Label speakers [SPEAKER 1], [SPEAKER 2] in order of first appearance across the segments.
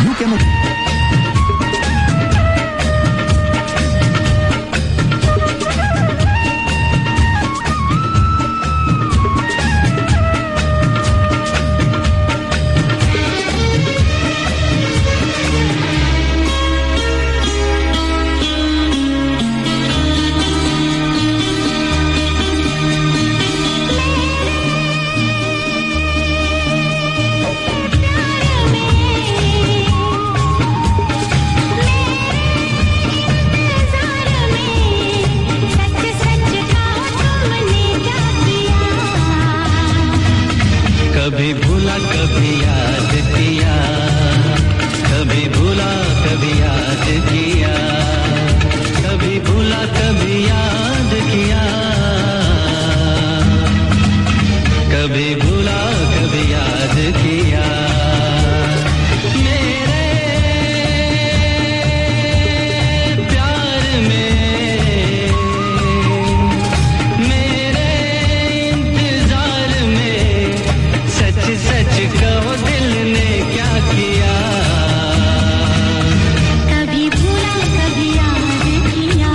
[SPEAKER 1] यूं क्या मत
[SPEAKER 2] कभी भूला कभी याद किया, कभी भूला कभी याद किया, कभी भूला कभी याद किया, कभी भूला कभी याद किया। मेरे प्यार में, मेरे इंतजार में, सच सच कहो दिल ने क्या किया।
[SPEAKER 3] कभी भूला कभी याद किया,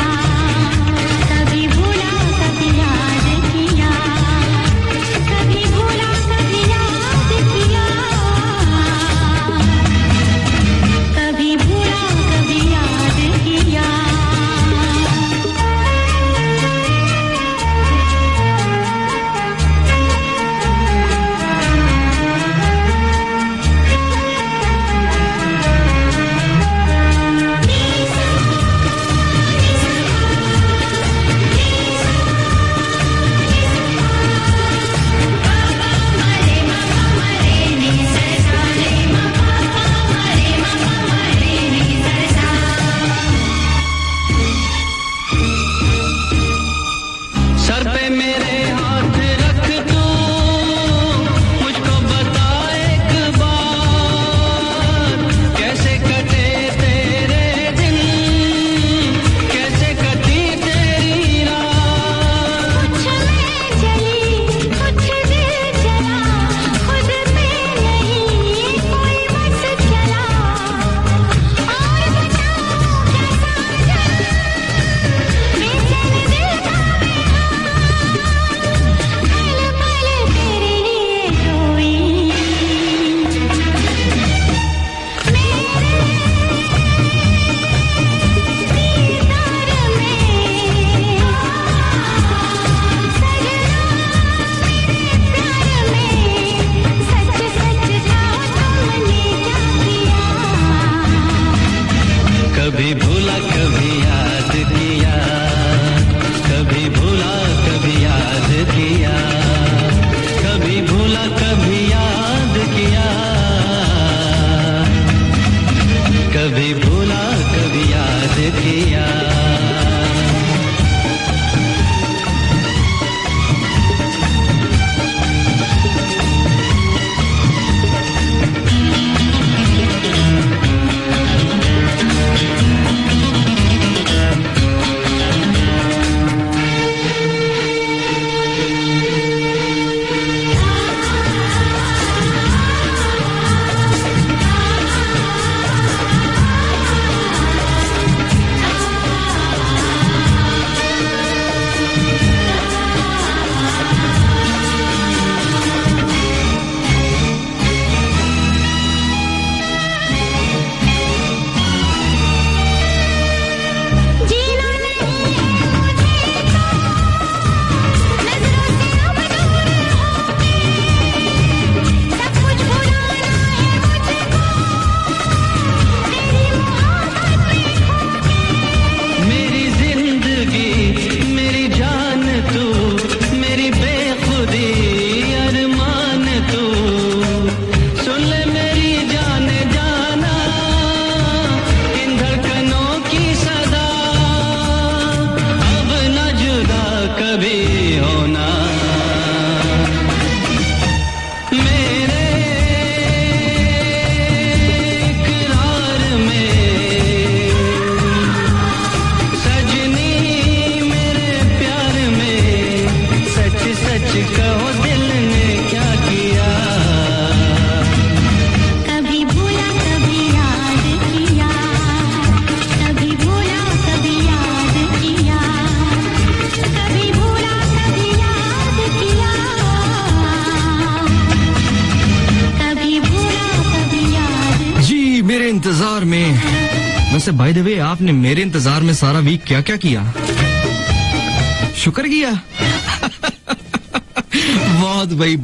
[SPEAKER 3] कभी भूला कभी याद किया, कभी भूला कभी याद किया, कभी भूला कभी याद किया।
[SPEAKER 2] सर पे मेरे हाथ रख तू, मुझको बता एक बार, कैसे कटे तेरे दिन, कैसे कटी तेरी रात।
[SPEAKER 3] कुछ मैं जली कुछ दिल जला, खुद पे नहीं कोई बस चला। और बताओ कैसा जाना, बेचैन दिल का पल पल तेरे लिए रोई। मेरे दीदार में सजना, मेरे प्यार में सच सच जाओ तुमने क्या किया।
[SPEAKER 2] कभी भूला कभी याद किया, कभी भूला कभी याद किया, कभी भूला कभी याद किया, कभी भूला कभी याद किया।
[SPEAKER 1] मेरे इंतजार में। वैसे बाय द वे आपने मेरे इंतजार में सारा वीक क्या क्या किया? शुक्र किया? बहुत भाई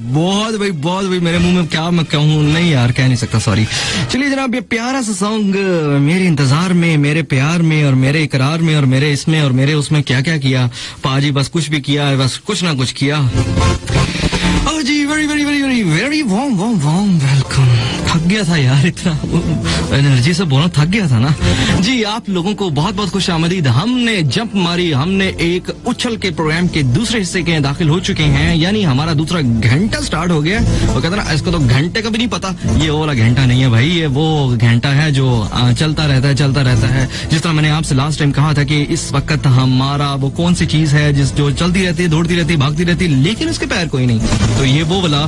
[SPEAKER 1] मेरे मुंह में क्या मैं कहूँ, नहीं यार कह नहीं सकता, सॉरी। चलिए जनाब, ये प्यारा सा सॉन्ग मेरे इंतजार में, मेरे प्यार में और मेरे इकरार में और मेरे इसमें और मेरे उसमें क्या क्या किया पाजी, बस कुछ भी किया है, बस कुछ ना कुछ किया। ओ जी, वेरी वार्म वेलकम। थक गया था यार, इतना एनर्जी से बोलना थक गया था ना जी। आप लोगों को बहुत बहुत खुश आमदीद। हमने जंप मारी, हमने एक उछल के प्रोग्राम के दूसरे हिस्से के दाखिल हो चुके हैं, यानी हमारा दूसरा घंटा स्टार्ट हो गया। वो कहते ना, इसको तो घंटे का भी नहीं पता, ये वो वाला घंटा नहीं है भाई, ये वो घंटा है जो चलता रहता है। जिस तरह मैंने आपसे लास्ट टाइम कहा था कि इस वक्त हमारा वो कौन सी चीज है जिस जो चलती रहती है, दौड़ती रहती है, भागती रहती है, लेकिन उसके पैर कोई नहीं, तो ये वो वाला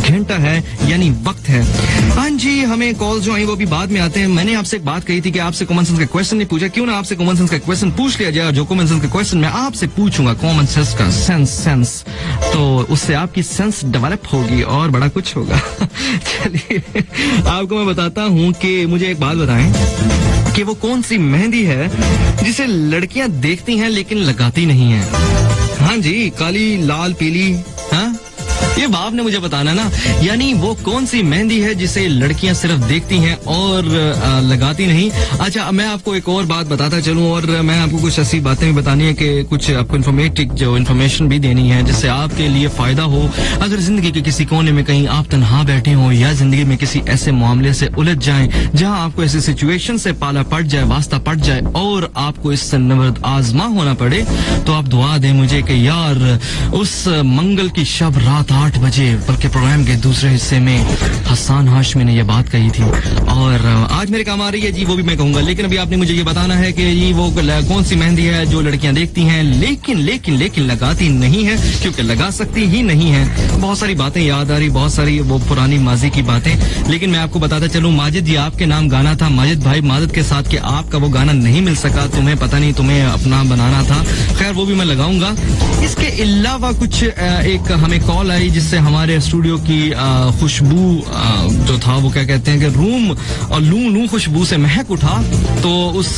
[SPEAKER 1] घंटा है, यानी वक्त है। हाँ जी, हमें कॉल जो आई वो भी बाद में आते हैं। मैंने आपसे एक बात कही थी कि आपसे कॉमन सेंस का क्वेश्चन नहीं पूछा, क्यों ना आपसे कॉमन सेंस का क्वेश्चन पूछ लिया जाए। जो कॉमन सेंस का क्वेश्चन मैं आपसे पूछूंगा, कॉमन सेंस का सेंस, तो उससे आपकी सेंस डेवलप होगी और बड़ा कुछ होगा। चलिए आपको मैं बताता हूँ कि मुझे एक बात बताएं कि वो कौन सी मेहंदी है जिसे लड़कियां देखती हैं लेकिन लगाती नहीं है। हाँ जी, काली, लाल, पीली, हाँ ये बाप ने मुझे बताना ना, यानी वो कौन सी मेहंदी है जिसे लड़कियां सिर्फ देखती हैं और लगाती नहीं। अच्छा, मैं आपको एक और बात बताता चलूं, और मैं आपको कुछ ऐसी बातें भी बतानी है कि कुछ आपको इन्फॉर्मेशन भी देनी है जिससे आपके लिए फायदा हो। अगर जिंदगी के किसी कोने में कहीं आप तन्हा बैठे हो या जिंदगी में किसी ऐसे मामले से उलझ जाएं जहां आपको ऐसी सिचुएशन से पाला पड़ जाए, वास्ता पड़ जाए और आपको इससे नबर्द आजमा होना पड़े, तो आप दुआ दें मुझे कि यार उस मंगल की शब रात 8 बजे, बल्कि प्रोग्राम के दूसरे हिस्से में हसन हाशमी ने यह बात कही थी और आज मेरे काम आ रही है जी, वो भी मैं कहूंगा। लेकिन अभी आपने मुझे ये बताना है कि ये वो कौन सी मेहंदी है जो लड़कियां देखती हैं लेकिन लगाती नहीं है, क्योंकि लगा सकती ही नहीं है। बहुत सारी बातें याद आ रही, बहुत सारी वो पुरानी माजी की बातें, लेकिन मैं आपको बताता चलूं, माजिद जी आपके नाम गाना था, माजिद भाई माजिद के साथ, कि आपका वो गाना नहीं मिल सका, तुम्हें पता नहीं, तुम्हें अपना बनाना था। खैर वो भी मैं लगाऊंगा। इसके अलावा कुछ एक हमें कॉल आई जिससे हमारे स्टूडियो की खुशबू जो था वो क्या कहते हैं कि रूम और लू खुशबू से महक उठा, तो उस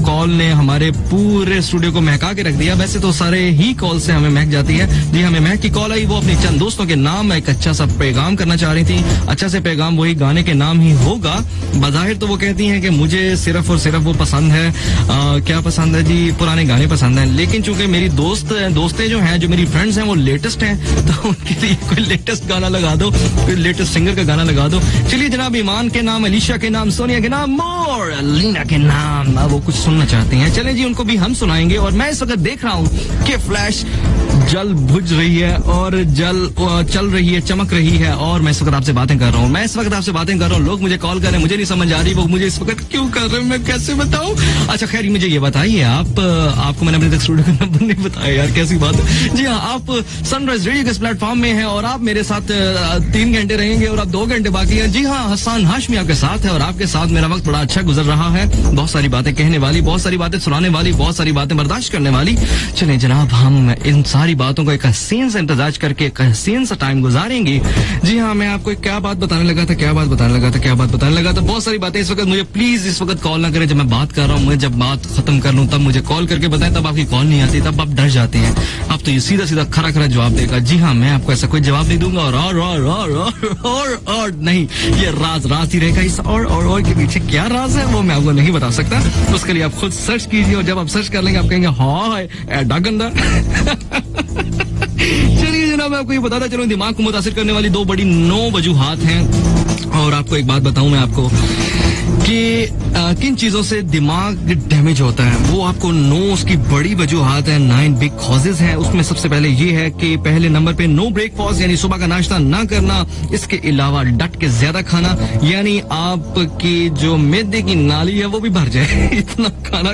[SPEAKER 1] कॉल ने हमारे पूरे स्टूडियो को महका के रख दिया। वैसे तो सारे ही कॉल से हमें महक जाती है जी, हमें महक की कॉल आई, वो अपने चंद दोस्तों के नाम एक अच्छा सा पैगाम करना चाह रही थी। अच्छा से पैगाम वही गाने के नाम ही होगा। बज़ाहिर तो वो कहती हैं कि मुझे सिर्फ और सिर्फ वो पसंद है, क्या पसंद है जी, पुराने गाने पसंद है, लेकिन चूंकि मेरी दोस्तें जो हैं, जो मेरी फ्रेंड्स हैं वो लेटेस्ट हैं, तो उनके लिए कोई लेटेस्ट गाना लगा दो, कोई लेटेस्ट सिंगर का गाना लगा दो। चलिए जनाब, ईमान के नाम, अलीशा के नाम, सोनिया के नाम और लीना के नाम वो कुछ सुनना चाहती हैं। चलें जी, उनको भी हम सुनाएंगे। और मैं इस वक्त देख रहा हूँ कि फ्लैश जल बुझ रही है और चल रही है, चमक रही है, और मैं इस वक्त आपसे बातें कर रहा हूँ। लोग मुझे कॉल कर रहे हैं, मुझे नहीं समझ आ रही वो मुझे इस वक्त क्यों कर रहे हैं, मैं कैसे बताऊं। अच्छा खैर, मुझे ये बताइए, आपको मैंने अपने तक स्टूडियो का नंबर नहीं बताया यार, कैसी बात है। जी हाँ, आप सनराइज रेडियो के इस प्लेटफॉर्म में हैं और आप मेरे साथ 3 घंटे रहेंगे और अब 2 घंटे बाकी हैं। जी हाँ, हसन हाशमी आपके साथ है और आपके साथ मेरा वक्त बड़ा अच्छा गुजर रहा है। बहुत सारी बातें कहने वाली, बहुत सारी बातें सुनाने वाली, बहुत सारी बातें बर्दाश्त करने वाली। चलें जनाब, हम इन सारी बातों को एक हसीन से इंतजार करके एक हसीन सा टाइम गुजारेंगे। जी हाँ, मैं आपको क्या बात बताने लगा था, बहुत सारी बातें। इस वक्त मुझे प्लीज इस वक्त कॉल ना करें जब मैं बात कर रहा हूँ, मुझे जब बात खत्म कर लूँ तब मुझे कॉल करके बताएं, तब आपकी कॉल नहीं आती, तब आप डर जाते हैं। अब तो ये सीधा खरा जवाब देगा। जी हाँ, मैं आपको ऐसा कोई जवाब नहीं दूंगा और नहीं, ये राज ही रहेगा। इस और के पीछे क्या राज है वो मैं आपको नहीं बता सकता, उसके लिए आप खुद सर्च कीजिए और जब आप सर्च कर लेंगे आप कहेंगे हाय एडा गंदा। चलिए जनाब, मैं आपको ये बताता चलूं, दिमाग को मुतासिर करने वाली 2 बड़ी 9 वजूहात हैं। और आपको एक बात बताऊं मैं आपको कि किन चीजों से दिमाग डैमेज होता है, वो आपको 9 उसकी बड़ी वजूहात है, 9 बिग कॉजेज हैं। उसमें सबसे पहले ये है कि पहले नंबर पे नो ब्रेकफास्ट, यानी सुबह का नाश्ता ना करना। इसके अलावा डट के ज्यादा खाना, यानी आपकी जो मैदे की नाली है वो भी भर जाए, इतना खाना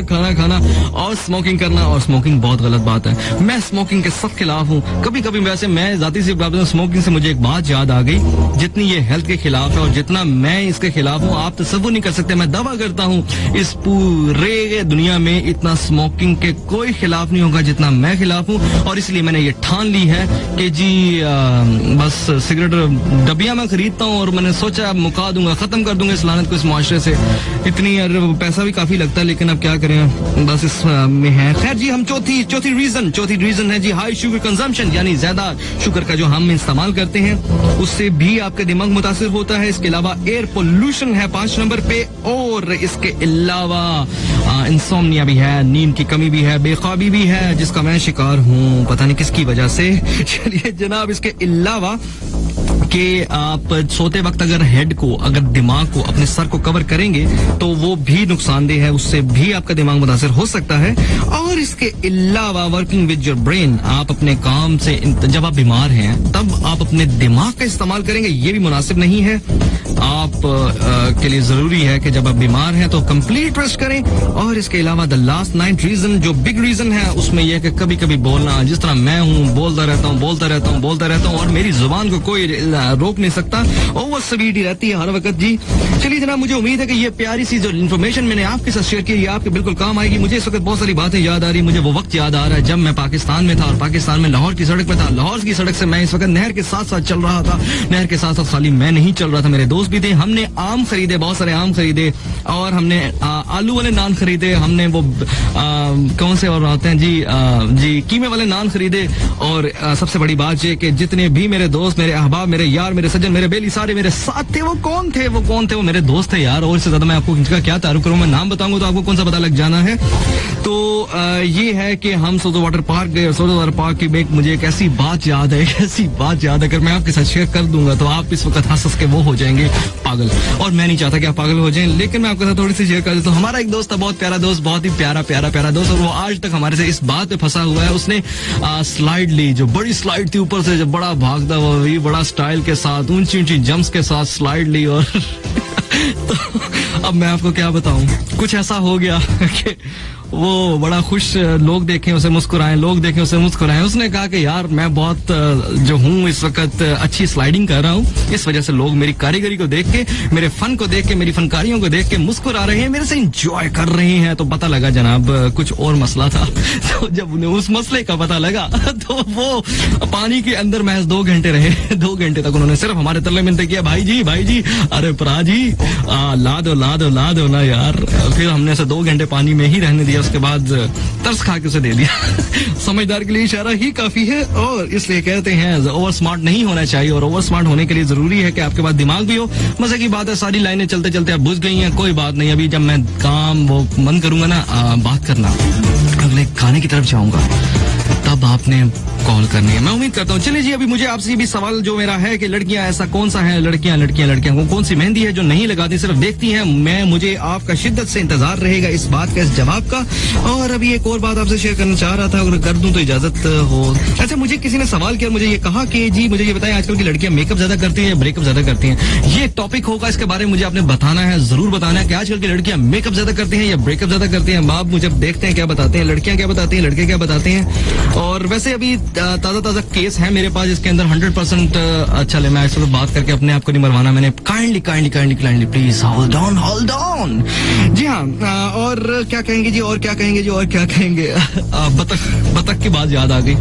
[SPEAKER 1] और स्मोकिंग करना। और स्मोकिंग बहुत गलत बात है, मैं स्मोकिंग के सब खिलाफ हूँ। कभी वैसे मैं जाती सी बात, स्मोकिंग से मुझे एक बात याद आ गई, जितनी ये हेल्थ के खिलाफ है और जितना मैं इसके खिलाफ हूँ, आप तसव्वुर नहीं कर सकते। मैं दावा करता जानता हूँ इस पूरे दुनिया में इतना स्मोकिंग के कोई खिलाफ नहीं होगा जितना मैं खिलाफ हूँ, और इसलिए मैंने ये ठान ली है कि जी बस सिगरेट डबिया में खरीदता हूँ और मैंने सोचा मुका दूंगा, खत्म कर दूंगा इस लानत को इस मुआशरे से। इतनी पैसा भी काफी लगता है, लेकिन अब क्या करें, बस इस में है। खैर जी, हम चौथी रीजन है जी हाई शुगर कंजम्पशन, यानी ज्यादा शुगर का जो हम इस्तेमाल करते हैं उससे भी आपका दिमाग मुतासिर होता है। इसके अलावा एयर पोल्यूशन है 5 नंबर पे, और इसके अलावा इंसोम्निया भी है, नींद की कमी भी है, बेख्वाबी भी है, जिसका मैं शिकार हूँ पता नहीं किसकी वजह से। चलिए जनाब, इसके अलावा कि आप सोते वक्त अगर दिमाग को, अपने सर को कवर करेंगे तो वो भी नुकसानदेह है, उससे भी आपका दिमाग मुतासिर हो सकता है। और इसके अलावा वर्किंग विद योर ब्रेन, आप अपने काम से, जब आप बीमार हैं तब आप अपने दिमाग का इस्तेमाल करेंगे, ये भी मुनासिब नहीं है। आप के लिए जरूरी है कि जब आप बीमार हैं तो कंप्लीट रेस्ट करें। और इसके अलावा द लास्ट 9th रीजन, जो बिग रीजन है, उसमें यह कि कभी कभी बोलना, जिस तरह मैं हूँ, बोलता रहता हूँ और मेरी जुबान को कोई रोक नहीं सकता, ओवर स्पीड ही रहती है हर वक्त जी। चलिए जनाब, मुझे उम्मीद है कि ये प्यारी सी जो इन्फॉर्मेशन मैंने आपके साथ शेयर की, ये आपके बिल्कुल काम आएगी। मुझे इस वक्त बहुत सारी बातें याद आ रही, मुझे वो वक्त याद आ रहा है जब मैं पाकिस्तान में था और पाकिस्तान में लाहौर की सड़क पे था। लाहौर की सड़क से मैं इस वक्त नहर के साथ साथ चल रहा था। नहर के साथ साथ खाली मैं नहीं चल रहा था, मेरे दोस्त भी थे। हमने आम खरीदे, बहुत सारे आम खरीदे, और हमने आलू वाले नान खरीदे, हमने वो कौन से और आते हैं जी कीमे वाले नान खरीदे। और सबसे बड़ी बात ये कि जितने भी मेरे दोस्त, मेरे अहबाब, मेरे यार, मेरे सज्जन, मेरे बेली, सारे मेरे साथ थे। वो कौन थे? वो मेरे दोस्त थे यार। और इससे ज्यादा मैं आपको इनका क्या तारुफ करूं, मैं नाम बताऊंगा तो आपको कौन सा पता लग जाना है। तो ये है कि हम सोजो वाटर पार्क गए। सोजो वाटर पार्क की में मुझे एक ऐसी बात याद है, अगर मैं आपके साथ शेयर कर दूंगा तो आप इस वक्त हंस के वो हो जाएंगे पागल, और मैं नहीं चाहता कि आप पागल हो जाएं, लेकिन मैं आपके साथ थोड़ी सी शेयर कर देता हूँ। हमारा एक दोस्त था, बहुत प्यारा दोस्त, बहुत ही प्यारा दोस्त, और वो आज तक हमारे से इस बात पे फंसा हुआ है। उसने स्लाइड ली, जो बड़ी स्लाइड थी ऊपर से, जो बड़ा भागता हुआ, बड़ा स्टाइल के साथ, ऊंची जंप्स के साथ स्लाइड ली। और तो अब मैं आपको क्या बताऊं, कुछ ऐसा हो गया कि वो बड़ा खुश, लोग देखें उसे मुस्कुराएं। उसने कहा कि यार मैं बहुत जो हूँ इस वक्त अच्छी स्लाइडिंग कर रहा हूँ, इस वजह से लोग मेरी कारीगरी को देख के, मेरे फन को देख के, मेरी फनकारियों को देख के मुस्कुरा रहे हैं, मेरे से एंजॉय कर रहे हैं। तो पता लगा जनाब कुछ और मसला था। तो जब उन्हें उस मसले का पता लगा तो वो पानी के अंदर महज 2 घंटे रहे। 2 घंटे तक उन्होंने सिर्फ हमारे तरले मिनते किया, भाई जी, अरे प्रा जी ला दो ना यार। फिर हमने उसे 2 घंटे पानी में ही रहने दिया, उसके बाद तरस खा के उसे दे दिया। समझदार के लिए इशारा ही काफी है, और इसलिए कहते हैं ओवर स्मार्ट नहीं होना चाहिए, और ओवर स्मार्ट होने के लिए जरूरी है कि आपके पास दिमाग भी हो। मजे की बात है, सारी लाइनें चलते चलते अब बुझ गई हैं, कोई बात नहीं। अभी जब मैं काम वो बंद करूंगा ना बात करना, अगले गाने की तरफ जाऊंगा, तब आपने कॉल करनी है, मैं उम्मीद करता हूँ। चलिए जी, अभी मुझे आपसे भी सवाल जो मेरा है कि लड़कियां ऐसा कौन सा है, लड़कियां को कौन सी मेहंदी है जो नहीं लगाती, सिर्फ देखती हैं। मुझे आपका शिद्दत से इंतजार रहेगा इस बात का, इस जवाब का। और अभी एक और बात आपसे शेयर करना चाह रहा था, अगर कर दूं तो इजाजत हो। अच्छा, मुझे किसी ने सवाल किया, मुझे ये कहा कि जी मुझे ये बताएं, आजकल की लड़कियां मेकअप ज्यादा करती हैं या ब्रेकअप ज्यादा करती हैं? ये टॉपिक होगा, इसके बारे में मुझे आपने बताना है, जरूर बताना है कि आजकल की लड़कियां मेकअप ज्यादा करती हैं या ब्रेकअप ज्यादा करती हैं। आप मुझे देखते हैं क्या बताते हैं, लड़कियां क्या बताती हैं, लड़के क्या बताते हैं। और वैसे अभी ताजा केस है मेरे पास, इसके अंदर 100% अच्छा ले, मैं इस वक्त बात करके अपने आप को नहीं मरवाना मैंने। Kindly please hold on. जी हाँ, और क्या कहेंगे बतख की बात याद आ गई।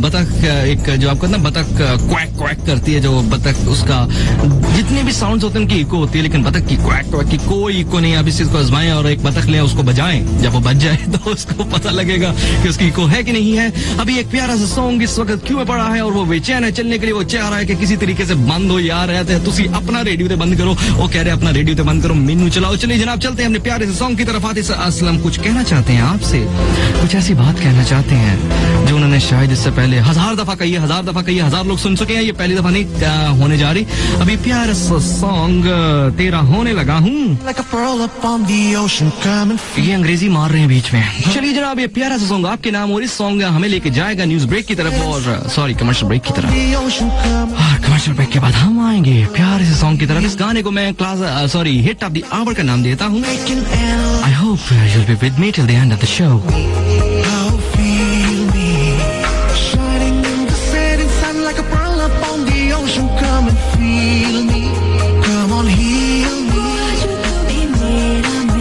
[SPEAKER 1] बतख एक जो आपको ना बतख क्वैक करती है, जो बतख उसका जितने भी साउंड्स होते हैं उनकी इको होती है, लेकिन बतख की क्वैक की कोई इको नहीं। आप इस चीज को आजमाएं और एक बतख लें, उसको बजाएं, जब वो बज जाए तो उसको पता लगेगा कि उसकी इको है कि नहीं है। अभी एक प्यारा सा सॉन्ग इस वक्त क्यों में पड़ा है और वो बेचैन है चलने के लिए, वो चाह रहा है कि किसी तरीके से बंद हो यार। तुसी अपना रेडियो ते बंद करो, वो कह रहे अपना रेडियो ते बंद करो, मेनू चलाओ। चलिए जनाब, चलते हैं अपने प्यारे से सॉन्ग की तरफ। आतिश असलम कुछ कहना चाहते हैं आपसे, कुछ ऐसी बात कहना चाहते हैं जो उन्होंने शायद इससे पहले 1000 दफा कही है, 1000 लोग सुन चुके हैं, ये पहली दफा नहीं होने जा रही। अभी प्यारा सा सॉन्ग तेरा होने लगा हूँ, ये अंग्रेजी मार रहे हैं बीच में। चलिए जनाब, ये प्यारा सा सॉन्ग आपके नाम, और इस सॉन्ग हमें लेके जाएगा न्यूज ब्रेक की तरफ, और सॉरी कमर्शियल ब्रेक की तरफ। और कमर्शियल ब्रेक के बाद हम आएंगे प्यारे से सॉन्ग की तरफ। इस गाने को मैं हिट ऑफ द आवर का नाम देता हूँ। I hope you'll be with me till the end of the show.
[SPEAKER 3] आज भी मेरा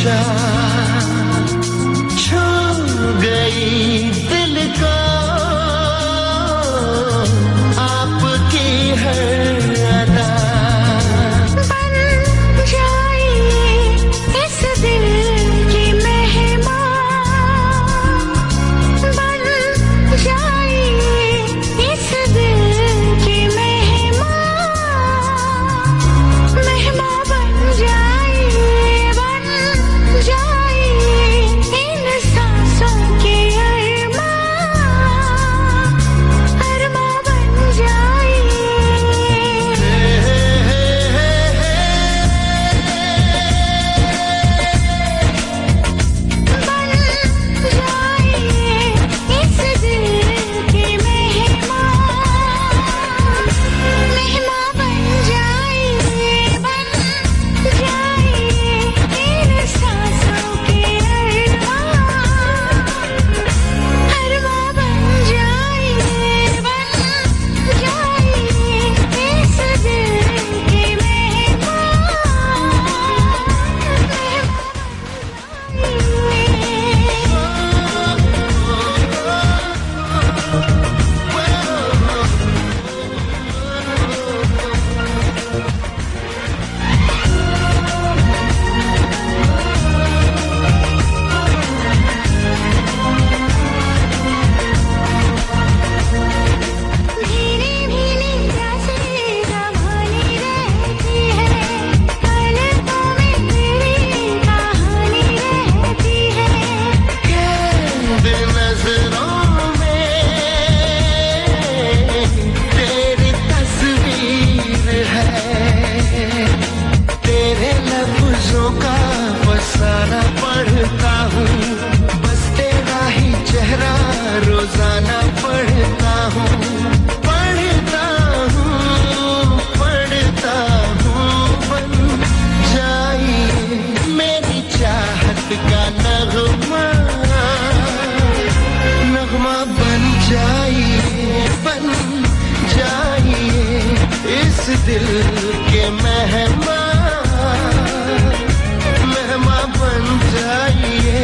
[SPEAKER 4] नशा छू गई दिल को आपकी हर अदा
[SPEAKER 3] बन जाए इस दिल की मेहमान बन जाए इस दिल की मेहमान मेहमान बन जाए इन सांसों के अरमान बन जाए इस दिल की मेहमान मेहमान बन जाए इन सांसों के अरमान बन जाए इस दिल की भीनी भीनी प्यासी जवानी रहती है पलकों में तेरी कहानी रहती है
[SPEAKER 4] कैद नजरों में तेरी तस्वीर है तेरे लफ्जों का फसाना पढ़ता हूँ बस तेरा ही चेहरा रोजाना पढ़ता हूँ बन जाए मेरी चाहत का नगमा बन जाए इस दिल के मेहमान बन जाइए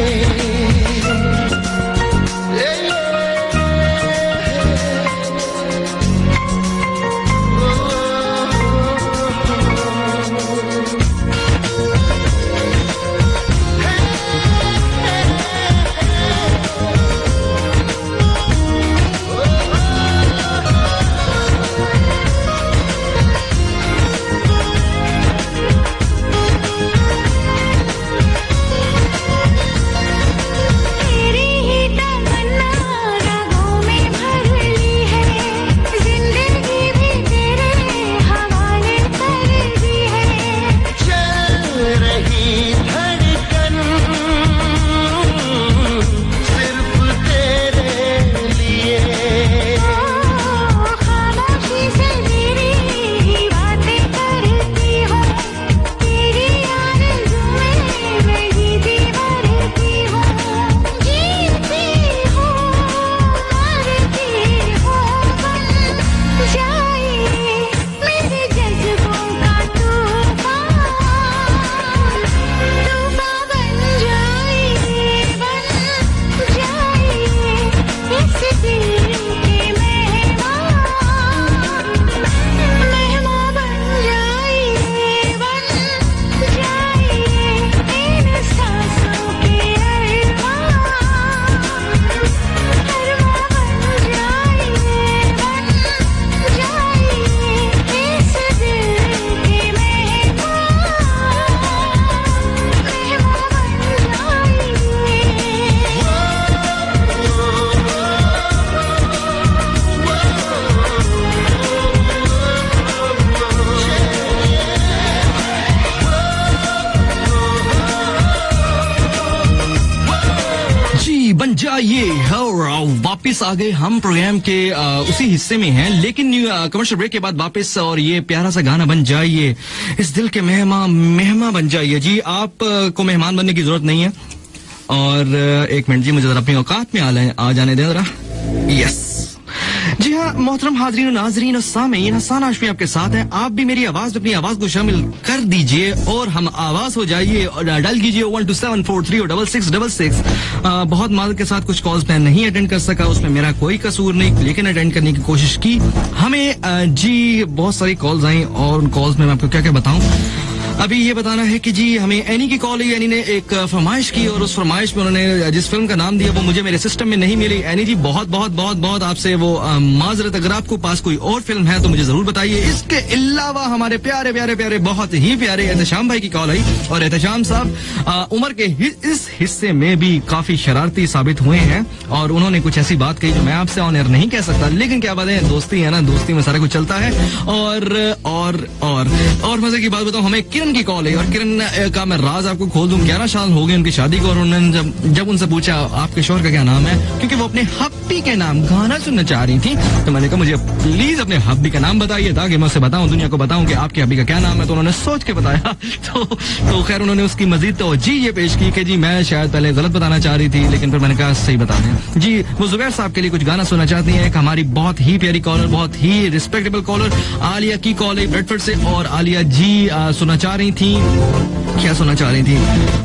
[SPEAKER 3] तेरी ही तमन्ना रगों में भर ली है जिंदगी भी तेरे हवाले कर दी है
[SPEAKER 4] चल रही धड़कन सिर्फ तेरे लिए
[SPEAKER 3] खामोशी से मेरी ही बातें करती हूँ तेरी आरज़ू में मैं जीती मरती हूँ जीती हूँ मरती हूँ बन जाए मेरे जज्बों का तूफान बन जाए इस दिल के मेहमान बन जाए इन सांसों के अरमान बन जाए इस दिल के
[SPEAKER 1] जी बन जाइए। और वापस आ गए हम प्रोग्राम के उसी हिस्से में हैं, लेकिन कमर्शियल ब्रेक के बाद वापस, और ये प्यारा सा गाना बन जाइए इस दिल के मेहमान बन जाइए। जी आप को मेहमान बनने की जरूरत नहीं है। और एक मिनट जी, मुझे जरा अपनी औकात में आ जाने दें जरा। यस जी हाँ, मोहतरम हाजरीन नाजरीन और सामीन, हसन हाशमी आपके साथ हैं। आप भी मेरी आवाज अपनी आवाज को शामिल कर दीजिए और हम आवाज हो जाइए और डायल कीजिए 122743 बहुत मादत के साथ कुछ कॉल्स मैं नहीं अटेंड कर सका, उसमें मेरा कोई कसूर नहीं, लेकिन अटेंड करने की कोशिश की। हमें जी बहुत सारी कॉल्स आई और उन कॉल्स में मैं आपको क्या क्या बताऊं। अभी ये बताना है कि जी हमें एनी की कॉल आई। एनी ने एक फरमाइश की और उस फरमाइश में उन्होंने जिस फिल्म का नाम दिया वो मुझे मेरे सिस्टम में नहीं मिली। एनी जी बहुत बहुत बहुत बहुत आपसे वो माजरत, अगर आपको पास कोई और फिल्म है तो मुझे जरूर बताइए। इसके अलावा हमारे प्यारे प्यारे प्यारे बहुत ही प्यारे एहतशाम भाई की कॉल आई और एहतशाम साहब उम्र के इस हिस्से में भी काफी शरारती साबित हुए हैं और उन्होंने कुछ ऐसी बात कही जो मैं आपसे ऑन एयर नहीं कह सकता, लेकिन क्या बात है, दोस्ती है ना, दोस्ती में सारा कुछ चलता है। और मजे की बात बताऊं, हमें किरण की कॉल है और किरण का मैं राज आपको खोल दूं। 11 साल हो गए उनकी शादी को और उन्होंने जब उनसे पूछा आपके शोहर का क्या नाम है, क्योंकि वो अपने हब्बी के नाम गाना सुनना चाह रही थी, तो मैंने कहा मुझे प्लीज अपने हब्बी का नाम बताइए ताकि मैं उसे बताऊं, दुनिया को बताऊं कि आपके हब्बी का क्या नाम है। तो उन्होंने सोच के बताया तो खैर उन्होंने उसकी मजीद तवज्जो ये पेश की कि जी मैं शायद पहले गलत बताना चाह रही थी, लेकिन फिर मैंने कहा सही बता दें। जी वो जुबैर साहब के लिए कुछ गाना सुनना चाहती हैं। एक हमारी बहुत ही प्यारी कॉलर, बहुत ही रिस्पेक्टेबल कॉलर आलिया की कॉल है ब्रेडफोर्ड से और आलिया जी सुनना चाह रही थी। क्या सुनना चाह रही थी,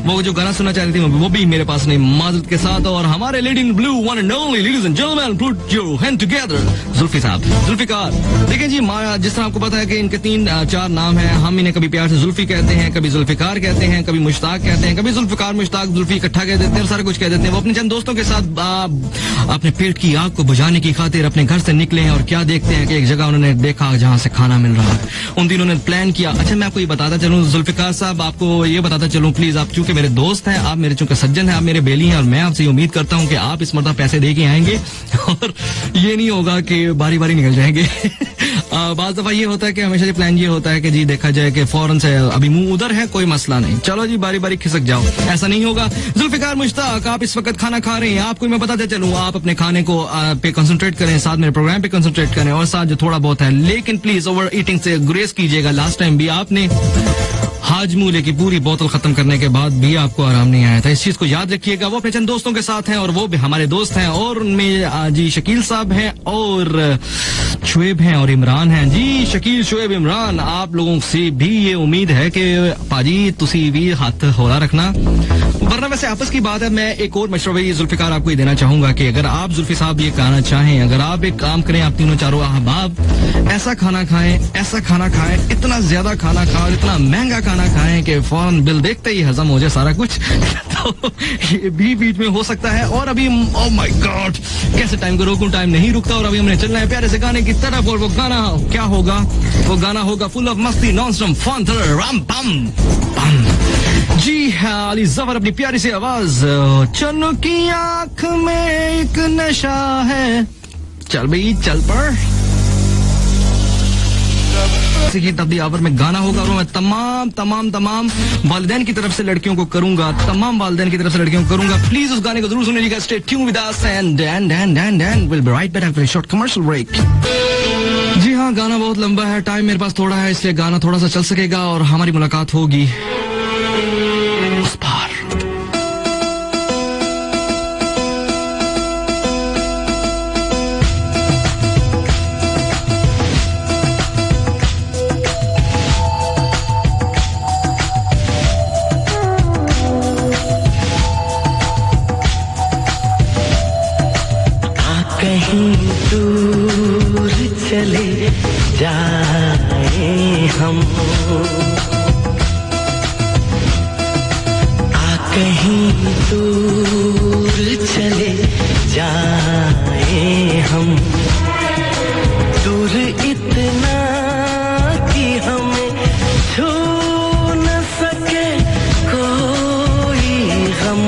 [SPEAKER 1] वो जो गाना सुनना चाह रही थी वो भी मेरे पास नहीं, माजरत के साथ। और हमारे lady in blue one and only ladies and gentleman, put your hand together, Zulfi साहब, जुल्फिकार। देखिए जी जिस तरह आपको पता है कि इनके 3-4 नाम हैं, हम इन्हें कभी प्यार से जुल्फी कहते हैं, कभी जुल्फिकार कहते हैं, कभी मुश्ताक कहते हैं, कभी जुल्फिकार मुश्ताक जुल्फी इकट्ठा कह देते हैं, सारा कुछ कह देते हैं। वो अपने चंद दोस्तों के साथ अपने पेट की आग को बुझाने की खातिर अपने घर से निकले हैं और क्या देखते हैं कि एक जगह उन्होंने देखा जहां से खाना मिल रहा है। उन दिनों उन्होंने प्लान किया। अच्छा मैं आपको ये बताता चलूं जुल्फिकार साहब, आपको ये बताता चलूं प्लीज, आप चूंकि मेरे दोस्त हैं, आप मेरे चूंकि सज्जन हैं, आप मेरे बेली हैं और मैं आपसे उम्मीद करता हूं कि आप इस मरतबा पैसे दे के आएंगे और ये नहीं होगा कि बारी बारी निकल जाएंगे। बाज़ दफा ये होता है कि हमेशा ये प्लान ये होता है कि जी देखा जाए कि फौरन से अभी मुंह उधर है, कोई मसला नहीं, चलो जी बारी बारी खिसक जाओ, ऐसा नहीं होगा। जुल्फिकार मुश्ताक, आप इस वक्त खाना खा रहे हैं, आपको मैं बताते चलूं आप अपने खाने को पे कंसंट्रेट करें, साथ मेरे प्रोग्राम पे कंसंट्रेट करें और साथ जो थोड़ा बहुत है, लेकिन प्लीज ओवर ईटिंग से गुरेज कीजिएगा। लास्ट टाइम भी आपने हाजमूले की पूरी बोतल खत्म करने के बाद भी आपको आराम नहीं आया था, इस चीज को याद रखिएगा। वो अपने चंद दोस्तों के साथ हैं और वो भी हमारे दोस्त हैं और उनमें जी शकील साहब हैं और शुएब हैं और इमरान हैं। जी शकील, शुएब, इमरान, आप लोगों से भी ये उम्मीद है कि पाजी तुसी भी हाथ हौला रखना, वरना वैसे आपस की बात है। मैं एक और मशवरा भी जुल्फिकार आपको ये देना चाहूंगा कि अगर आप जुल्फी साहब ये कहना चाहें, अगर आप एक काम करें, आप तीनों चारों अहबाब ऐसा खाना खाएं, ऐसा खाना खाएं, इतना ज्यादा खाना खाएं, इतना महंगा खाना खाएं कि फौरन बिल देखते ही हजम हो जाए सारा कुछ। तो ये भी बीच में हो सकता है। और अभी ओह माय गॉड कैसे टाइम को रोकूं, टाइम नहीं रुकता और अभी हमने चलना है प्यारे से गाने की तरफ। और वो गाना क्या होगा, वो गाना होगा फुल ऑफ मस्ती, नॉन स्टॉप फन, राम पम पम। जी हाँ, अली जफर अपनी प्यारी सी आवाज, चन्नू की आंख में एक नशा है, चल भाई चल पर तब्दी आवर में गाना होगा और मैं तमाम वालिदैन की तरफ से लड़कियों को करूंगा, तमाम वालिदैन की तरफ से लड़कियों को करूंगा, प्लीज उस गाने को जरूर सुनिएगा। Stay tune with us and will be right back after a short commercial break. जी हाँ, गाना बहुत लंबा है, टाइम मेरे पास थोड़ा है, इसलिए गाना थोड़ा सा चल सकेगा और हमारी मुलाकात होगी उस पार।
[SPEAKER 2] कहीं दूर चले जाए हम, कहीं दूर चले जाए हम, दूर इतना कि हमें छू न सके कोई गम।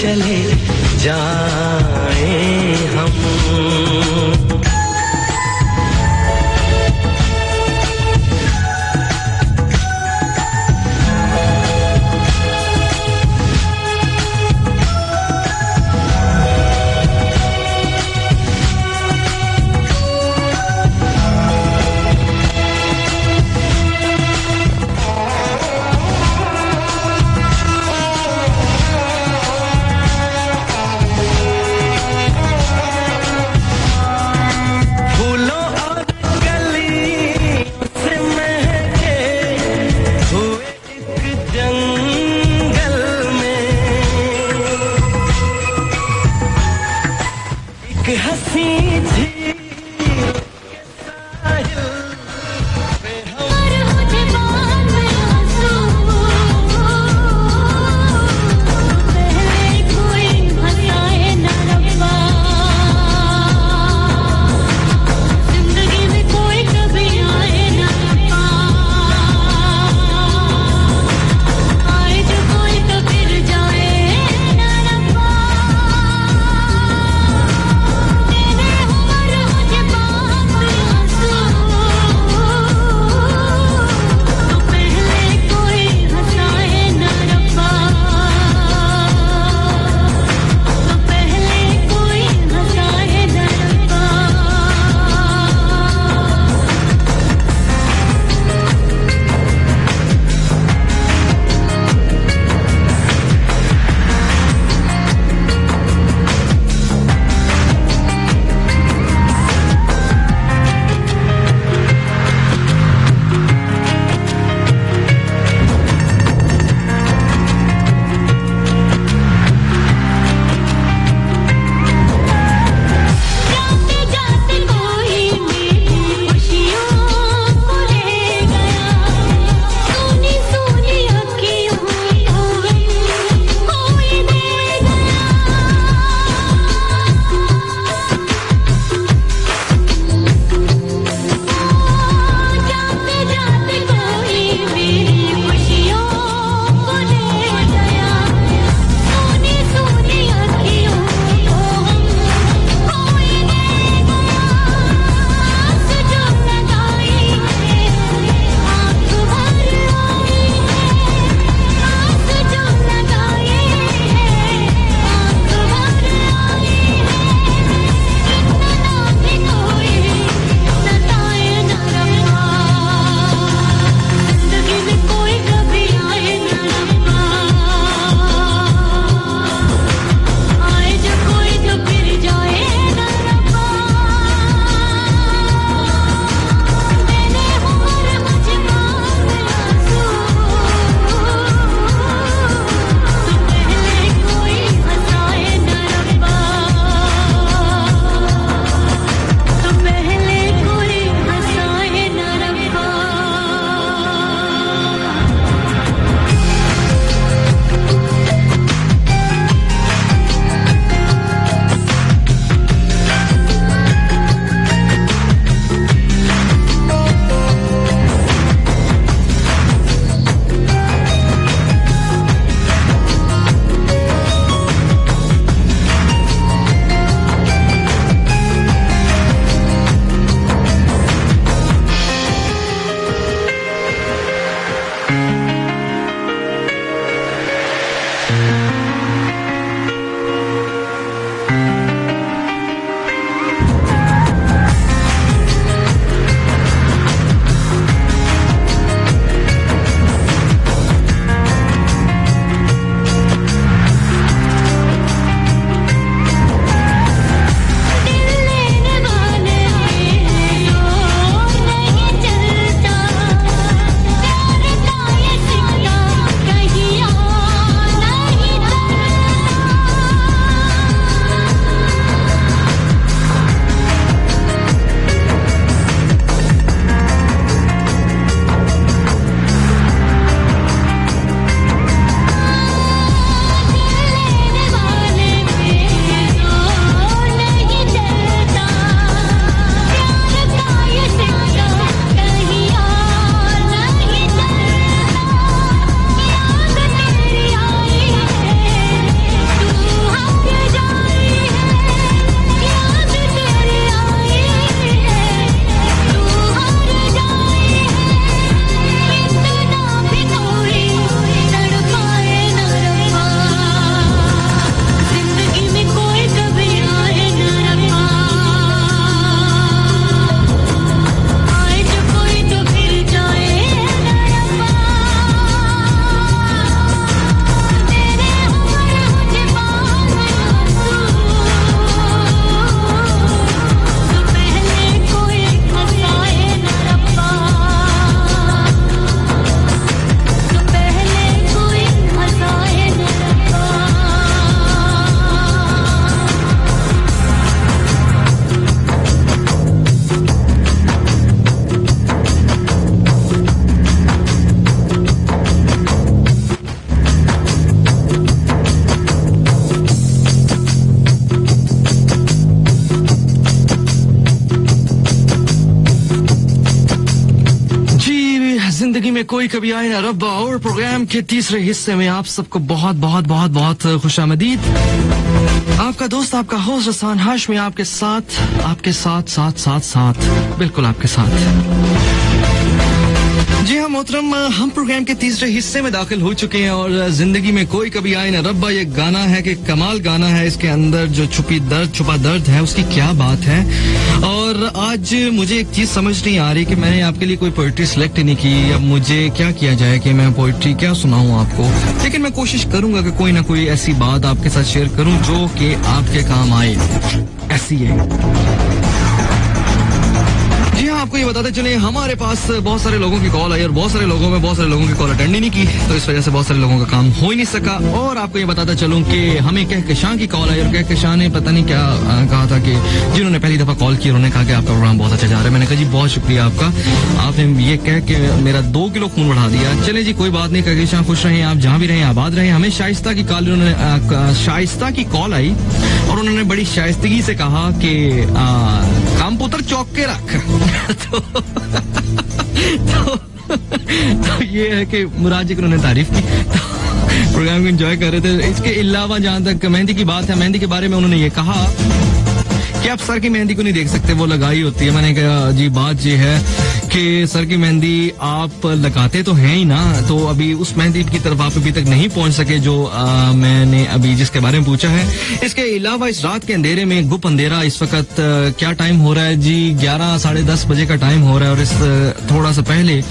[SPEAKER 2] चले जाए हम। फूलों और कलियों से महके हुए एक जंगल में एक हंसी झील के साहिल पे हम
[SPEAKER 3] और मुझे बात में आंसू पहले कोई हंसाए ना रब्बा जिंदगी में कोई कभी आए ना रब्बा आए जो कोई तो फिर जाए ना रब्बा तेरे उम्र मुझे बात में आंसू तो पहले कोई हंसाए ना रब्बा तो पहले कोई हंसाए ना रब्बा जाते जाते कोई मेरी खुशियों को ले गया सोनी सोनी अखियों को खोए दे गया जाते जाते कोई मेरी खुशियों को ले गया सोनी सोनी अखियों को खोए दे गया आँख जो लगाई है आँख भर आई है आँख जो लगाई है आँख भर आई है इतना भी कोई सताए ना रब्बा जिंदगी में कोई कभी आए ना रब्बा आए जो कोई तो फिर जाए ना रब्बा मैंने उम्र मुझे बात में आंसू तो पहले कोई हंसाए ना रब्बा तो पहले कोई हंसाए ना रब्बा दिल लेने वाले नहीं चलता प्यार का ये सिक्का कहीं और नहीं
[SPEAKER 1] में कोई कभी आए ना रब्बा और प्रोग्राम के तीसरे हिस्से में आप सबको बहुत बहुत बहुत बहुत खुशामदीद। आपका दोस्त आपका होस्ट रसान हाशमी आपके साथ बिल्कुल आपके साथ। जी हाँ मोहतरम, हम प्रोग्राम के तीसरे हिस्से में दाखिल हो चुके हैं और जिंदगी में कोई कभी आए ना रब्बा ये गाना है कि कमाल गाना है। इसके अंदर जो छुपा दर्द है उसकी क्या बात है। और आज मुझे एक चीज समझ नहीं आ रही कि मैंने आपके लिए कोई पोइट्री सिलेक्ट नहीं की। अब मुझे क्या किया जाए कि मैं पोइट्री क्या सुनाऊं आपको, लेकिन मैं कोशिश करूंगा कि कोई ना कोई ऐसी बात आपके साथ शेयर करूं जो कि आपके काम आए। ऐसी है। जी हाँ, आपको ये बताते चले हमारे पास बहुत सारे लोगों की कॉल आई और बहुत सारे लोगों की कॉल अटेंड ही नहीं की, तो इस वजह से बहुत सारे लोगों का काम हो ही नहीं सका। और आपको ये बताता चलूं कि हमें कहकशां की कॉल आई और कहकशां ने पता नहीं क्या कहा था कि जिन्होंने पहली दफा कॉल की उन्होंने कहा कि आपका प्रोग्राम बहुत अच्छा जा रहा है। मैंने कहा जी बहुत शुक्रिया आपका, आपने ये कह के मेरा 2 किलो खून बढ़ा दिया। चले जी कोई बात नहीं, कहकशां खुश रहें, आप जहाँ भी रहें आबाद रहें। हमें शाइस्ता की कॉल आई और उन्होंने बड़ी शाइस्तगी से कहा कि काम पुत्र चौक के रख। तो ये है कि मुराद जी को उन्होंने तारीफ की, तो प्रोग्राम को एंजॉय कर रहे थे। इसके अलावा जहां तक मेहंदी की बात है, मेहंदी के बारे में उन्होंने ये कहा कि आप सर की मेहंदी को नहीं देख सकते, वो लगाई होती है। मैंने कहा जी बात ये है कि सर की मेहंदी आप लगाते तो हैं ही ना, तो अभी उस मेहंदी की तरफ आप अभी तक नहीं पहुंच सके जो मैंने अभी जिसके बारे में पूछा है। इसके अलावा इस रात के अंधेरे में गुप अंधेरा, इस वक्त क्या टाइम हो रहा है जी 11 साढ़े 10 बजे का टाइम हो रहा है और इस थोड़ा सा पहले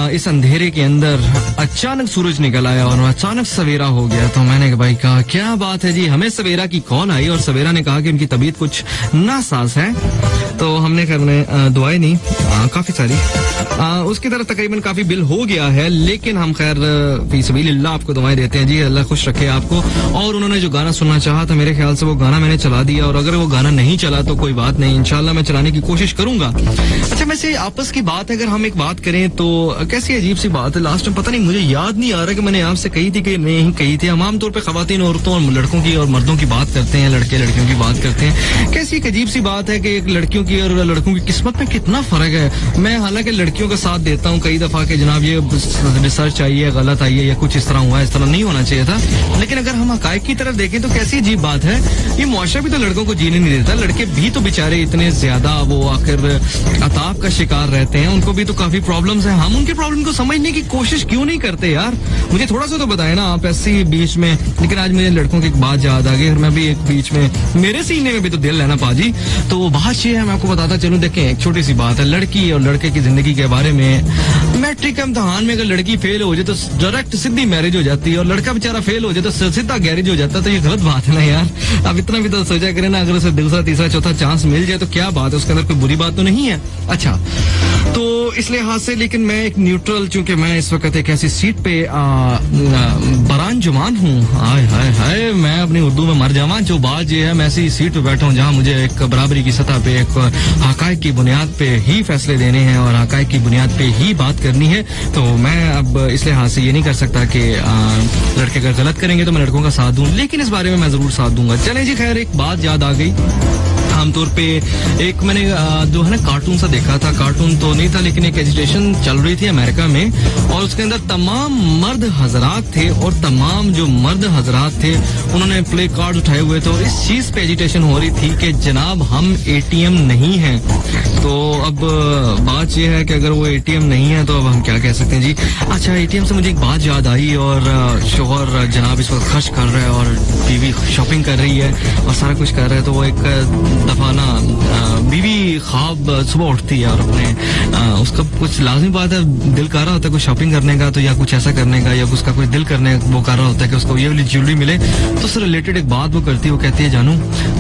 [SPEAKER 1] इस अंधेरे के अंदर अचानक सूरज निकल आया और अचानक सवेरा हो गया। तो मैंने भाई कहा क्या बात है जी। हमें सवेरा की कॉल आई और सवेरा ने कहा कि उनकी तबीयत कुछ नासाज है, तो हमने करने दुआएं नहीं काफी सारी उसकी तरफ तकरीबन काफी बिल हो गया है, लेकिन हम खैर फी सबीलिल्लाह आपको दुआएं देते हैं जी, अल्लाह खुश रखे आपको। और उन्होंने जो गाना सुनना चाहा था मेरे ख्याल से वो गाना मैंने चला दिया, और अगर वो गाना नहीं चला तो कोई बात नहीं, इंशाल्लाह मैं चलाने की कोशिश करूंगा। अच्छा वैसे आपस की बात है, अगर हम एक बात करें तो कैसी अजीब सी बात है, लास्ट में पता नहीं मुझे याद नहीं आ रहा कि मैंने आपसे कही थी कि नहीं कही थी। हम आमतौर पर खवातीन औरतों और लड़कों की और मर्दों की बात करते हैं, लड़के लड़कियों की बात करते हैं। कैसी एक अजीब सी बात है कि लड़कियों की और लड़कों की किस्मत में कितना फर्क है। मैं हालांकि लड़कियों का साथ देता हूँ कई दफा कि जनाब ये रिसर्च आई है, गलत आई है या कुछ इस तरह हुआ है, इस तरह नहीं होना चाहिए था, लेकिन अगर हम हकायक की तरफ देखें तो कैसी अजीब बात है। ये मुआशरा भी तो लड़कों को जीने नहीं देता, लड़के भी तो बेचारे इतने ज्यादा वो आखिर अताब का शिकार रहते हैं, उनको भी तो काफी प्रॉब्लम्स हैं। हम उनके प्रॉब्लम को समझने की कोशिश क्यों नहीं करते यार, मुझे थोड़ा सा तो बताए ना आप ऐसे ही बीच में। लेकिन आज मुझे लड़कों की एक बात याद आ गई और मैं भी एक बीच में मेरे सीने में भी तो दिल है ना पाजी। तो बात ये है, मैं आपको बताता चलूं, देखें एक छोटी सी बात है, लड़की और लड़के की जिंदगी के बारे में। मैट्रिक इम्तिहान में अगर लड़की फेल हो जाए तो डायरेक्ट सीधी मैरिज हो जाती है, और लड़का बेचारा फेल हो जाए तो सीधा गैरेज हो जाता है। तो ये गलत बात है ना यार, अब इतना भी तो सोचा करें ना, अगर उसे दूसरा तीसरा चौथा चांस मिल जाए तो क्या बात है, उसके अंदर कोई बुरी बात तो नहीं है। अच्छा तो इस लिहाज से, लेकिन मैं एक न्यूट्रल, चूंकि मैं इस वक्त एक ऐसी सीट पे बरान जुमान हूँ, हाय हाय हाय मैं अपनी उर्दू में मर जावा, जो बात ये है मैं ऐसी सीट पे बैठा हूँ जहाँ मुझे एक बराबरी की सतह पे एक हकायक की बुनियाद पे ही फैसले देने हैं और हकायक की बुनियाद पे ही बात करनी है। तो मैं अब इस लिहाज से ये नहीं कर सकता कि लड़के अगर गलत करेंगे तो मैं लड़कों का साथ दूं, लेकिन इस बारे में मैं जरूर साथ दूंगा। चलें जी, खैर एक बात याद आ गई। आमतौर पे एक मैंने जो है ना कार्टून सा देखा था, कार्टून तो नहीं था लेकिन एक एजिटेशन चल रही थी अमेरिका में, और उसके अंदर तमाम मर्द हजरात थे और तमाम जो मर्द हजरात थे उन्होंने प्ले कार्ड उठाए हुए थे और इस चीज पे एजिटेशन हो रही थी कि जनाब हम एटीएम नहीं हैं। तो अब बात यह है कि अगर वो एटीएम नहीं है तो अब हम क्या कह सकते हैं जी। अच्छा एटीएम से मुझे एक बात याद आई, और शोहर जनाब इस वक्त खर्च कर रहा है और बीवी शॉपिंग कर रही है और सारा कुछ कर रहा है, तो वो एक दफा ना बीवी ख्वाब सुबह उठती है और अपने उसका कुछ लाजमी बात है, दिल कर रहा होता है कुछ शॉपिंग करने का, तो या कुछ ऐसा करने का, या उसका कुछ दिल करने वो कर रहा होता है कि उसको ये वाली ज्वेलरी मिले, तो उससे रिलेटेड एक बात वो करती है। वो कहती है जानू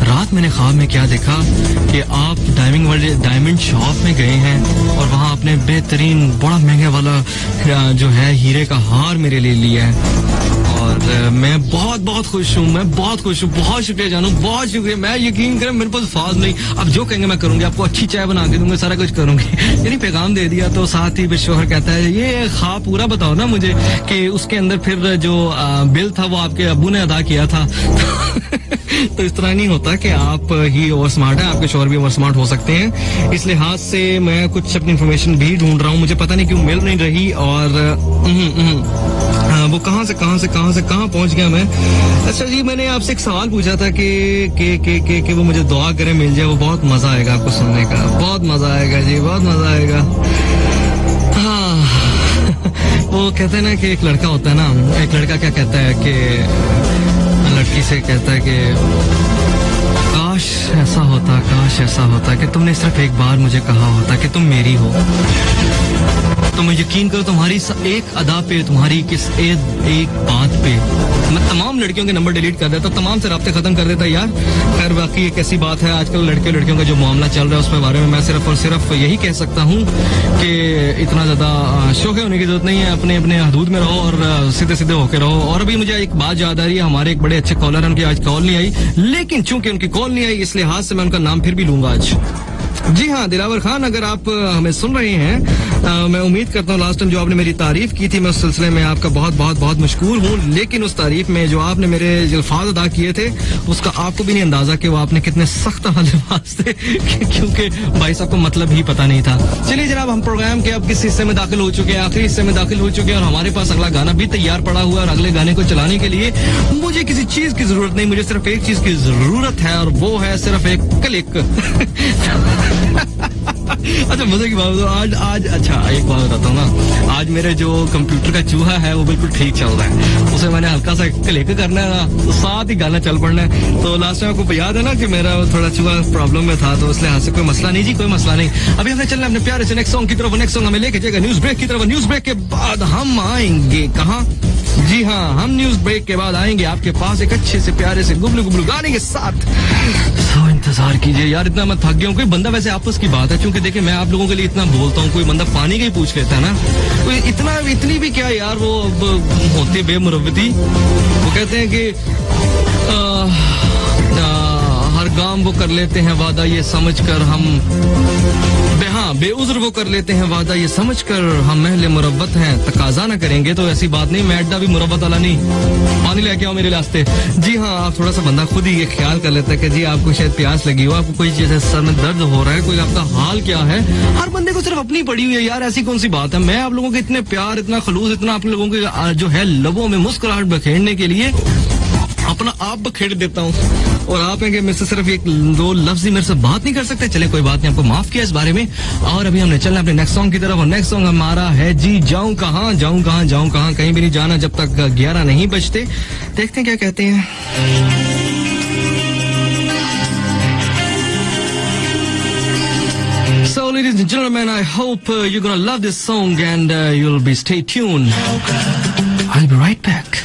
[SPEAKER 1] रात मैंने ख्वाब में क्या देखा कि आप डायमंड शॉप में गए हैं और वहाँ आपने बेहतरीन बड़ा महंगे वाला जो है हीरे का हार मेरे लिए लिया है, और मैं बहुत बहुत खुश हूँ, मैं बहुत खुश हूँ। बहुत शुक्रिया जानू, बहुत शुक्रिया। मैं यकीन करें मेरे पास फाज नहीं, अब जो कहेंगे मैं करूंगी, आपको अच्छी चाय बना के दूंगा, सारा कुछ करूंगी। यानी पैगाम दे दिया तो साथ ही शोहर कहता है ये ख्वाब पूरा बताओ ना मुझे, कि उसके अंदर फिर जो बिल था वो आपके अब्बू ने अदा किया था। तो इस तरह नहीं होता कि आप ही ओवर स्मार्ट है, आपके शोहर भी ओवर स्मार्ट हो सकते हैं। इस लिहाज से मैं कुछ अपनी इंफॉर्मेशन भी ढूंढ रहा हूँ, मुझे पता नहीं क्यों मिल नहीं रही। और वो कहाँ से कहाँ पहुंच गया मैं। अच्छा जी, मैंने आपसे एक सवाल पूछा था कि वो मुझे दुआ करें मिल जाए, वो बहुत मजा आएगा आपको सुनने का, बहुत मजा आएगा जी, बहुत मजा आएगा। हाँ, वो कहते हैं ना कि एक लड़का होता है ना, एक लड़का क्या कहता है कि लड़की से कहता है कि काश ऐसा होता कि तुमने सिर्फ एक बार मुझे कहा होता कि तुम मेरी हो। तो मैं यकीन करो तुम्हारी एक अदा पे, तुम्हारी किस एक बात पे मैं तमाम लड़कियों के नंबर डिलीट कर देता, तमाम से राब्ते खत्म कर देता यार। खैर बाकी एक ऐसी बात है, आजकल लड़कियों का जो मामला चल रहा है उसके बारे में मैं सिर्फ और सिर्फ यही कह सकता हूँ कि इतना ज्यादा शौक होने की जरूरत नहीं है, अपने अपने हदूद में रहो और सीधे सीधे होके रहो। और अभी मुझे एक बात याद आ रही है, हमारे एक बड़े अच्छे कॉलर हैं, उनकी आज कॉल नहीं आई, लेकिन चूंकि उनकी कॉल नहीं आई इस लिहाज से मैं उनका नाम फिर भी लूंगा आज। जी हाँ, दिलावर खान, अगर आप हमें सुन रहे हैं, मैं उम्मीद करता हूँ लास्ट टाइम जो आपने मेरी तारीफ की थी मैं उस सिलसिले में आपका बहुत बहुत बहुत मशकूर हूँ, लेकिन उस तारीफ में जो आपने मेरे अल्फाज अदा किए थे उसका आपको भी नहीं अंदाजा कि वो आपने कितने सख्त अल्फाज थे, क्योंकि भाई साहब को मतलब ही पता नहीं था। चलिए जनाब, हम प्रोग्राम के अब किस हिस्से में दाखिल हो चुके हैं, आखिरी हिस्से में दाखिल हो चुके हैं, और हमारे पास अगला गाना भी तैयार पड़ा हुआ है। और अगले गाने को चलाने के लिए मुझे किसी चीज की जरूरत नहीं, मुझे सिर्फ एक चीज की जरूरत है, और वो है सिर्फ एक क्लिक। अच्छा मजे की बात तो आज अच्छा एक बात बताता हूँ ना, आज मेरे जो कंप्यूटर का चूहा है वो बिल्कुल ठीक चल रहा है, उसे मैंने हल्का सा क्लिक करना है ना तो साथ ही गाना चल पड़ना है। तो लास्ट टाइम आपको याद है ना कि मेरा थोड़ा चूहा प्रॉब्लम में था, तो इसलिए से कोई मसला नहीं जी, कोई मसला नहीं। अभी हमें चलना अपने प्यारे से नेक्स्ट सॉन्ग की तरफ। नेक्स्ट सॉन्ग हमें लेके जाएगा न्यूज ब्रेक की तरफ। न्यूज ब्रेक के बाद हम आएंगे कहाँ? जी हाँ, हम न्यूज ब्रेक के बाद आएंगे आपके पास एक अच्छे से प्यारे से गुबलू गुबलू गाने के साथ। तो इंतजार कीजिए यार, इतना मैं थक गया हूँ। कोई बंदा, वैसे आपस की बात है, क्योंकि देखिए मैं आप लोगों के लिए इतना बोलता हूँ, कोई बंदा पानी का ही पूछ लेता है ना, कोई इतनी भी क्या यार, वो होती बेमुरव्वती। वो कहते हैं कि हर गाम वो कर लेते हैं वादा ये समझकर हम, हाँ बेउज्र वो कर लेते हैं वादा ये समझकर हम महले मुरव्वत हैं, तकाजा ना करेंगे तो ऐसी बात नहीं, मैं अड्डा भी मुरव्वत वाला नहीं, पानी लेके आओ मेरे रास्ते। जी हाँ, आप थोड़ा सा बंदा खुद ही ये ख्याल कर लेता है कि जी आपको शायद प्यास लगी हो, आपको कोई जैसे सर में दर्द हो रहा है, कोई आपका हाल क्या है। हर बंदे को सिर्फ अपनी पड़ी हुई है यार, ऐसी कौन सी बात है। मैं आप लोगों के इतने प्यार, इतना खलूस, इतना आप लोगों के जो है लबों में मुस्कुराहट बखेरने के लिए अपना आप बखेड़ देता हूँ, और आप हैं कि मेरे से सिर्फ एक दो लफ्ज ही मेरे से बात नहीं कर सकते। चले कोई बात नहीं, आपको माफ किया इस बारे में। और अभी हमने चलना अपने नेक्स्ट सॉन्ग की तरफ, और नेक्स्ट सॉन्ग हमारा है जी जाऊं कहाँ, कहीं भी नहीं जाना जब तक 11 नहीं बजते। देखते हैं क्या कहते हैं। So ladies and gentlemen, I hope you're gonna love this song and you'll be stay tuned. I'll be right back.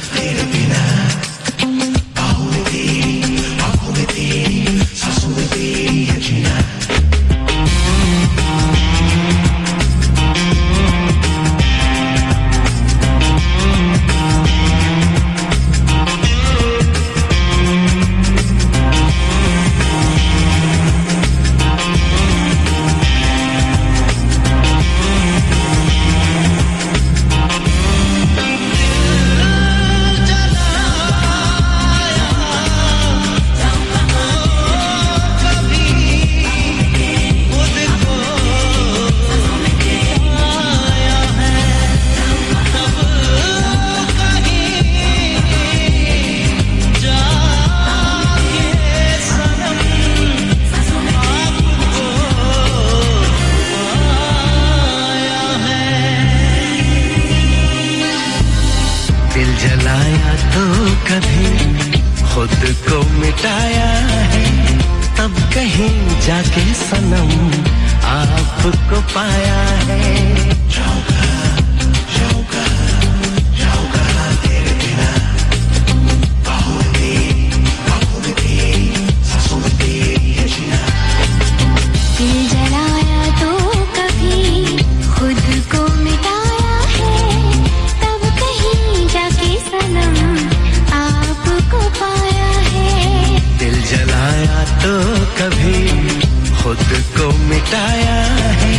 [SPEAKER 2] खुद को मिटाया है,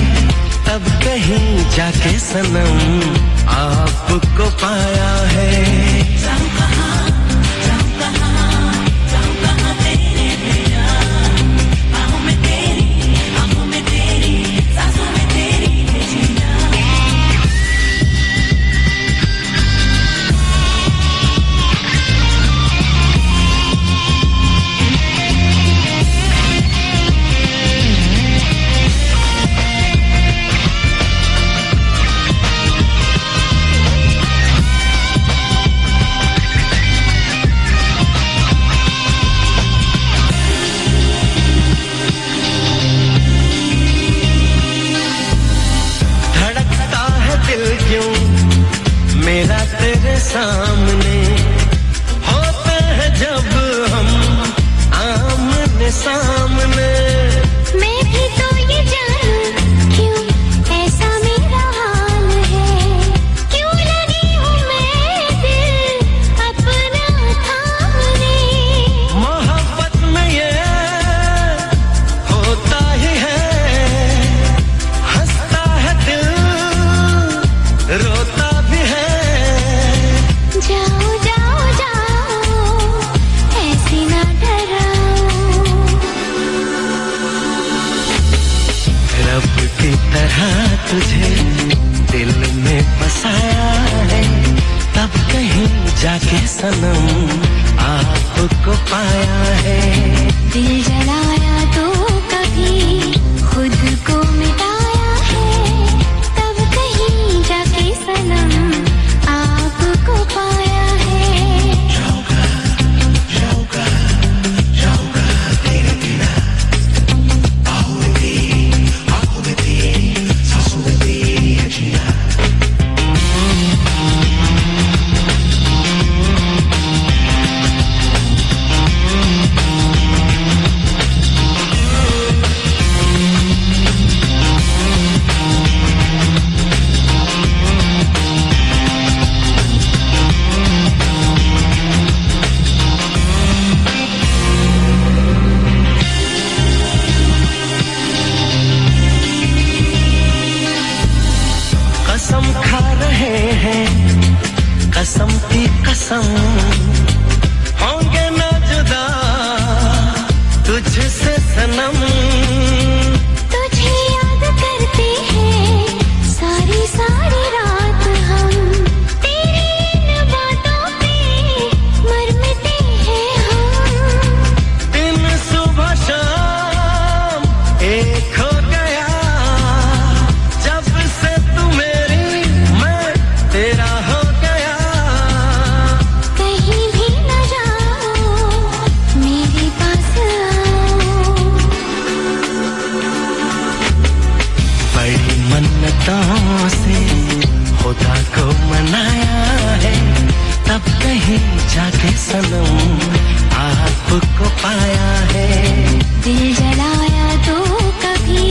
[SPEAKER 2] तब कहीं जाके सनम आपको पाया है। मेरा तेरे सामने होता है जब हम आमने सामने।
[SPEAKER 3] मैं भी तो ये जानूं क्यों ऐसा मेरा हाल है, क्यों लगी हूँ मैं दिल अपना थामने।
[SPEAKER 2] मोहब्बत में ये होता ही है, हंसता है दिल रोता भी है।
[SPEAKER 3] जाओ जाओ जाओ ऐसे ना डराओ,
[SPEAKER 2] रब की तरह तुझे दिल में बसाया है, तब कहीं जाके सनम आपको पाया है।
[SPEAKER 3] दिल जलाया तो कभी खुद को मिटाया है, तब कहीं जाके सनम आपको पाया है। कसम खा रहे हैं, कसम की कसम, होंगे ना जुदा तुझसे सनम। तुझे याद करते हैं सारी सारी रात हम, तेरी इन बातों पे मरते हैं हम।
[SPEAKER 2] दिन सुबह शाम एक हो गया, जब से तू मेरी मैं तेरा हो गया।
[SPEAKER 3] कहीं भी न जाओ मेरे पास आओ,
[SPEAKER 2] बड़ी मन्नतों से खुदा को मनाया है, तब कहीं जाके सनम आपको पाया है।
[SPEAKER 3] दिल जलाया तो कभी